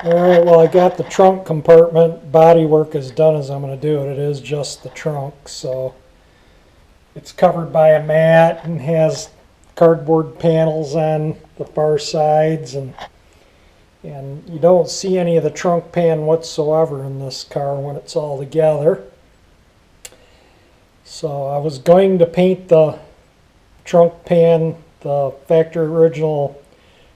Alright, well I got the trunk compartment. Body work is done as I'm going to do it. It is just the trunk, so it's covered by a mat and has cardboard panels on the far sides, and you don't see any of the trunk pan whatsoever in this car when it's all together. So I was going to paint the trunk pan the factory original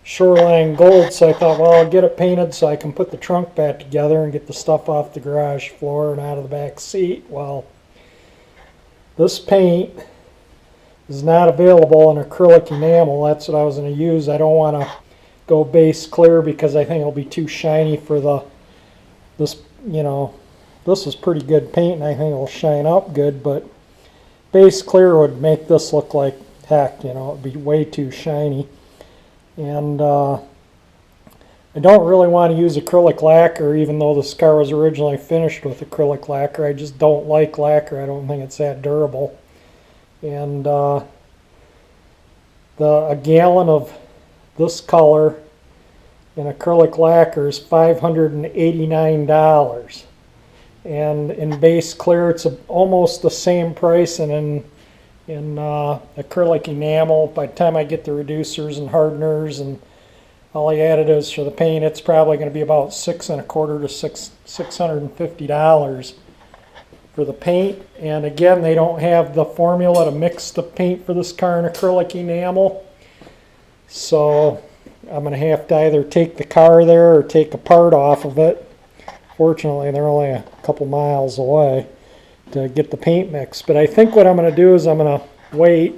Shoreline Gold, so I thought, well, I'll get it painted so I can put the trunk back together and get the stuff off the garage floor and out of the back seat. Well, this paint is not available in acrylic enamel. That's what I was going to use. I don't want to go base clear because I think it'll be too shiny for this is pretty good paint and I think it'll shine up good, but base clear would make this look like heck, it would be way too shiny. And I don't really want to use acrylic lacquer, even though this car was originally finished with acrylic lacquer. I just don't like lacquer. I don't think it's that durable. And a gallon of this color in acrylic lacquer is $589. And in base clear, it's almost the same price, and in acrylic enamel, by the time I get the reducers and hardeners and all the additives for the paint, it's probably going to be about $625 to $650 for the paint. And again, they don't have the formula to mix the paint for this car in acrylic enamel, so I'm going to have to either take the car there or take a part off of it. Fortunately, they're only a couple miles away to get the paint mix. But I think what I'm going to do is I'm going to wait,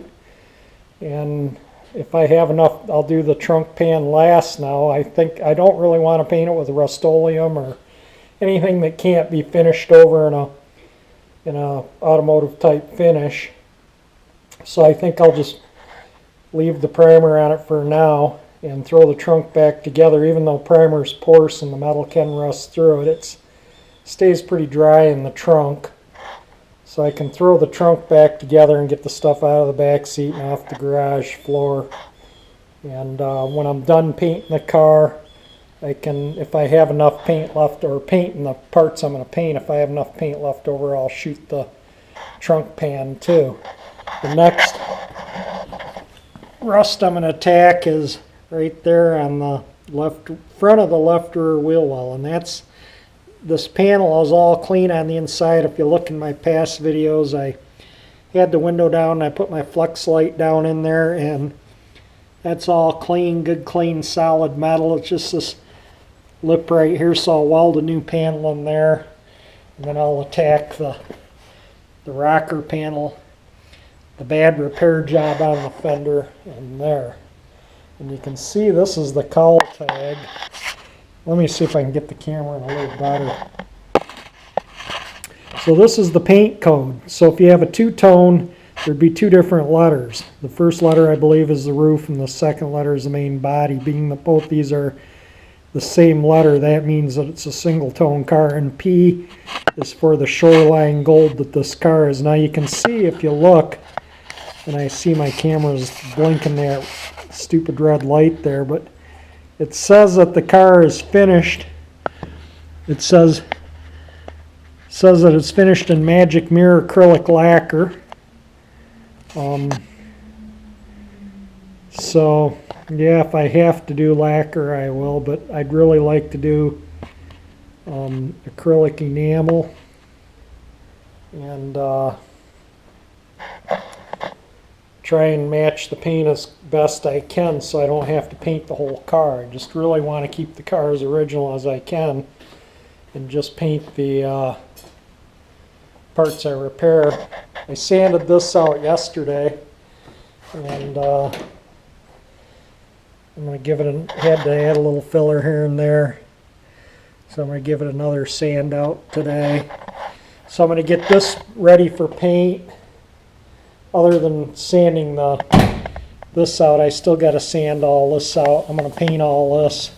and if I have enough, I'll do the trunk pan last now. I think I don't really want to paint it with Rust-Oleum or anything that can't be finished over in a automotive type finish. So I think I'll just leave the primer on it for now and throw the trunk back together. Even though primer is porous and the metal can rust through it, it stays pretty dry in the trunk. So I can throw the trunk back together and get the stuff out of the back seat and off the garage floor. And when I'm done painting the car, I can, if I have enough paint left, or painting the parts I'm going to paint, if I have enough paint left over, I'll shoot the trunk pan too. The next rust I'm going to attack is right there on the left front of the left rear wheel well, and this panel is all clean on the inside. If you look in my past videos, I had the window down and I put my flex light down in there, and that's all clean, good clean solid metal. It's just this lip right here, so I'll weld a new panel in there, and then I'll attack the rocker panel, the bad repair job on the fender in there. And you can see this is the cowl tag. Let me see if I can get the camera in a little better. So this is the paint code. So if you have a two-tone, there'd be two different letters. The first letter, I believe, is the roof, and the second letter is the main body. Being that both these are the same letter, that means that it's a single-tone car. And P is for the Shoreline Gold that this car is. Now you can see, if you look, and I see my camera's blinking that stupid red light there, but it says that the car is finished. It says that it's finished in Magic Mirror acrylic lacquer. So yeah, if I have to do lacquer, I will, but I'd really like to do acrylic enamel, and try and match the paint as best I can so I don't have to paint the whole car. I just really want to keep the car as original as I can and just paint the parts I repair. I sanded this out yesterday, and I'm going to give it had to add a little filler here and there, so I'm going to give it another sand out today. So I'm going to get this ready for paint. Other than sanding this out, I still got to sand all this out. I'm going to paint all this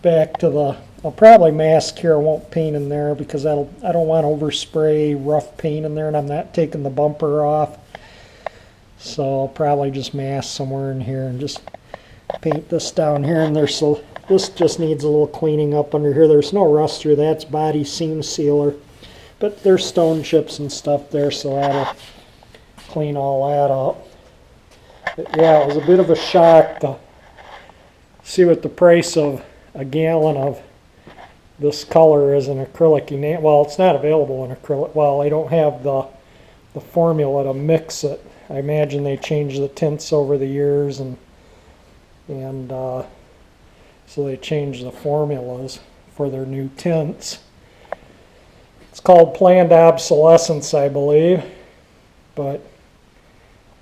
back to the, I'll probably mask here. I won't paint in there because I don't want to overspray rough paint in there, and I'm not taking the bumper off. So I'll probably just mask somewhere in here and just paint this down here, and there's This just needs a little cleaning up under here. There's no rust through, that's body seam sealer. But there's stone chips and stuff there, so that'll clean all that up. But yeah, it was a bit of a shock to see what the price of a gallon of this color is in acrylic enamel. Well, it's not available in acrylic. Well, I don't have the formula to mix it. I imagine they changed the tints over the years, and so they changed the formulas for their new tints. It's called planned obsolescence, I believe, but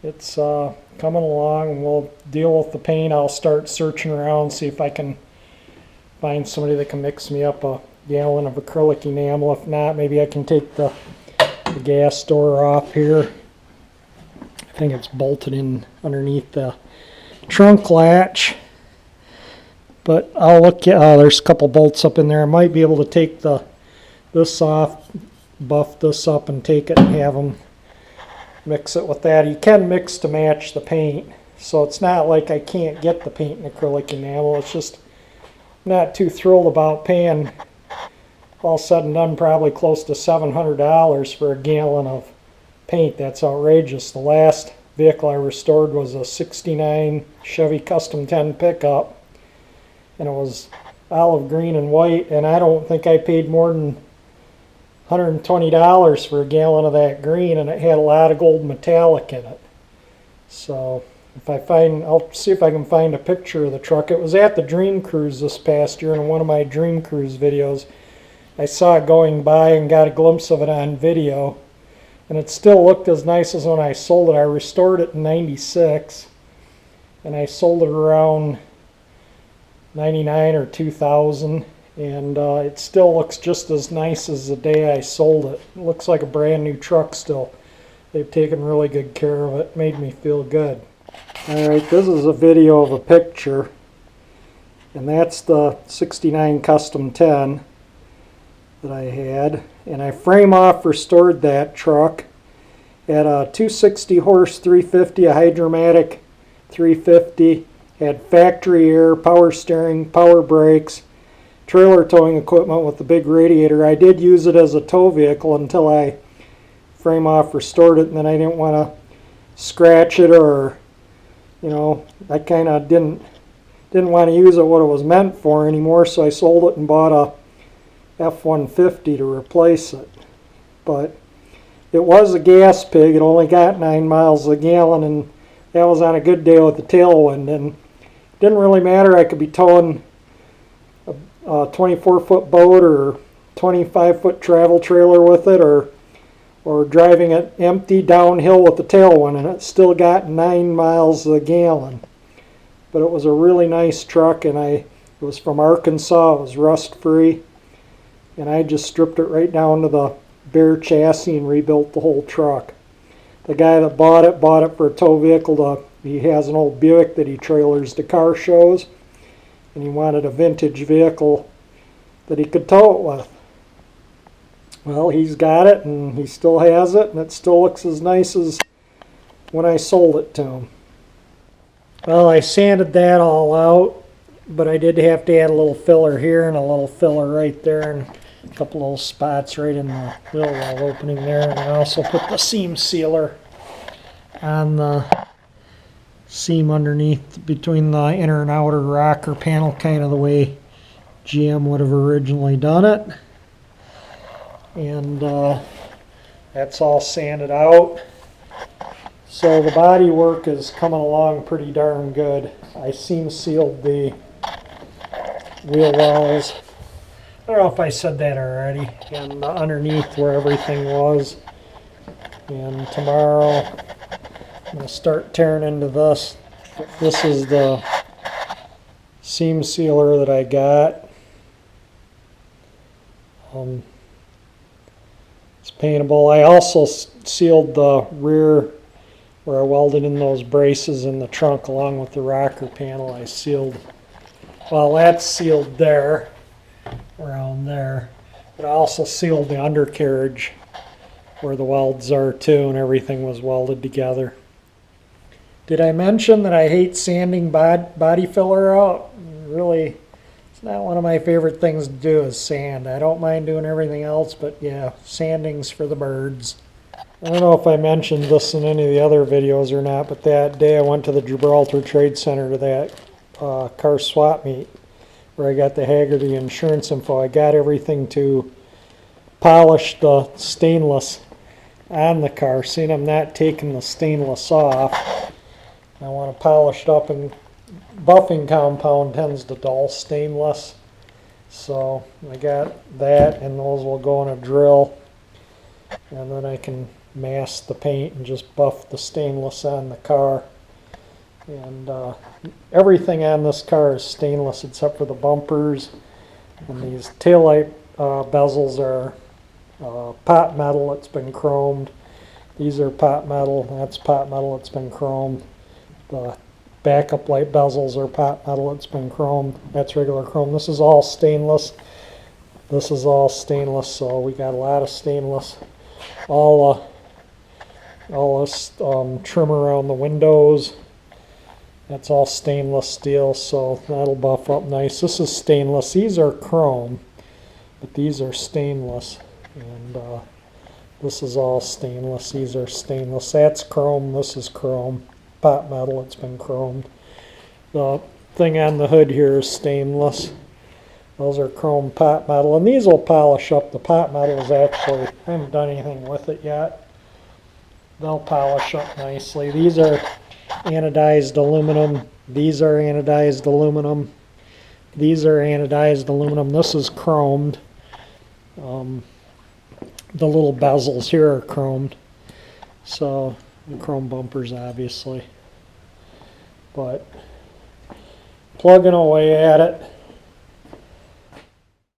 it's coming along, and we'll deal with the paint. I'll start searching around, see if I can find somebody that can mix me up a gallon of acrylic enamel. If not, maybe I can take the gas door off here. I think it's bolted in underneath the trunk latch, but I'll look at, there's a couple bolts up in there. I might be able to take this off, buff this up, and take it and have them mix it with that. You can mix to match the paint, so it's not like I can't get the paint in acrylic enamel. It's just not too thrilled about paying, all said and done, probably close to $700 for a gallon of paint. That's outrageous. The last vehicle I restored was a '69 Chevy Custom 10 pickup, and it was olive green and white, and I don't think I paid more than $120 for a gallon of that green, and it had a lot of gold metallic in it. So if I find, I'll see if I can find a picture of the truck. It was at the Dream Cruise this past year, in one of my Dream Cruise videos. I saw it going by and got a glimpse of it on video, and it still looked as nice as when I sold it. I restored it in '96, and I sold it around '99 or 2000, and it still looks just as nice as the day I sold it. It looks like a brand new truck still. They've taken really good care of it. Made me feel good. Alright, this is a video of a picture, and that's the '69 Custom 10 that I had, and I frame off restored that truck at a 260 horse 350, a Hydromatic 350, had factory air, power steering, power brakes, trailer towing equipment with the big radiator. I did use it as a tow vehicle until I frame off restored it, and then I didn't want to scratch it, or I kind of didn't want to use it what it was meant for anymore, so I sold it and bought a F-150 to replace it. But it was a gas pig. It only got 9 miles a gallon, and that was on a good day with the tailwind, and it didn't really matter. I could be towing a 24-foot boat or 25-foot travel trailer with it, or driving it empty downhill with the tailwind, and it still got 9 miles a gallon. But it was a really nice truck, and it was from Arkansas. It was rust-free, and I just stripped it right down to the bare chassis and rebuilt the whole truck. The guy that bought it for a tow vehicle. He has an old Buick that he trailers to car shows, and he wanted a vintage vehicle that he could tow it with. Well, he's got it, and he still has it, and it still looks as nice as when I sold it to him. Well, I sanded that all out, but I did have to add a little filler here and a little filler right there, and a couple little spots right in the wheel well opening there. And I also put the seam sealer on the seam underneath between the inner and outer rocker panel, kind of the way GM would have originally done it. And that's all sanded out. So the body work is coming along pretty darn good. I seam sealed the wheel wells. I don't know if I said that already. And underneath where everything was. And tomorrow I'm going to start tearing into this. This is the seam sealer that I got. It's paintable. I also sealed the rear where I welded in those braces in the trunk along with the rocker panel. I sealed, well, that's sealed there, around there. But I also sealed the undercarriage where the welds are too, and everything was welded together. Did I mention that I hate sanding body filler out? Really, It's not one of my favorite things to do is sand. I don't mind doing everything else, but yeah, sanding's for the birds. I don't know if I mentioned this in any of the other videos or not, but that day I went to the Gibraltar Trade Center to that car swap meet where I got the Haggerty insurance info. I got everything to polish the stainless on the car. Seeing I'm not taking the stainless off, I want to polish it up, and buffing compound tends to dull stainless. So I got that, and those will go in a drill, and then I can mask the paint and just buff the stainless on the car. And everything on this car is stainless except for the bumpers, and these taillight bezels are pot metal. It's been chromed. These are pot metal. That's pot metal. It's been chromed. The backup light bezels are pot metal. It's been chromed. That's regular chrome. This is all stainless. This is all stainless. So we got a lot of stainless. All this trim around the windows. That's all stainless steel. So that'll buff up nice. This is stainless. These are chrome, but these are stainless. And this is all stainless. These are stainless. That's chrome. This is chrome. Pot metal. It's been chromed. The thing on the hood here is stainless. Those are chrome pot metal. And these will polish up. The pot metal is actually, I haven't done anything with it yet. They'll polish up nicely. These are anodized aluminum. These are anodized aluminum. These are anodized aluminum. This is chromed. The little bezels here are chromed. So, the chrome bumpers obviously. But plugging away at it.